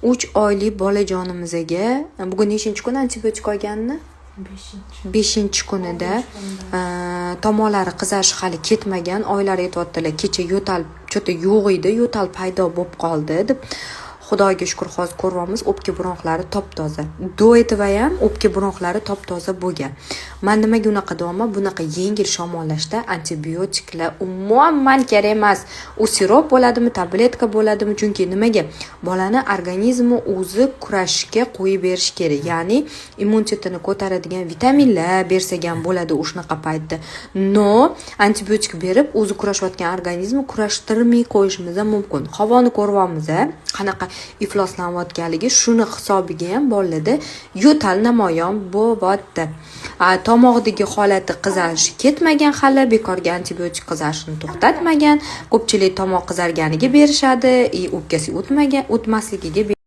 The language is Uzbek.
3 oylik bolajonimizga bugun nechinchi kun antibiotik olganini? 5-kunida tomonlari qizarishi hali ketmagan, oylar aytayotdilar, kecha yo'tal cho'ta yo'q edi, yo'tal paydo bo'lib qoldi deb. Xudoga shukr, hozir ko'ryapmiz, o'pka bronxlari top-toza. Do etva ham o'pka bronxlari top-toza bo'lgan. Men nimaga unaqa deyapman? Bunaqa yengil shamollashda antibiotiklar umuman kerak emas. U sirop bo'ladimi, tabletka bo'ladimi? Chunki nimaga? Bolani organizmi o'zi kurashishga qo'yib berish kerak. Ya'ni immunitetini ko'taradigan vitaminlar bersak ham bo'ladi o'shanaqa paytda. No, antibiotik berib o'zi kurashayotgan organizmi kurashtirmay qo'yishimiz ham mumkin. Havoni ko'ryapmiz, qanaqa ifloslanayotganligi, shuni hisobiga ham bolalarda yo'tal namoyon bo'lyapti. Tomog'idagi holati qizarishi ketmagan, hali bekorga antibiotik qizarishni to'xtatmagan. Ko'pchilik tomoq qizarganiga berishadi, o'pkasi o'tmasligiga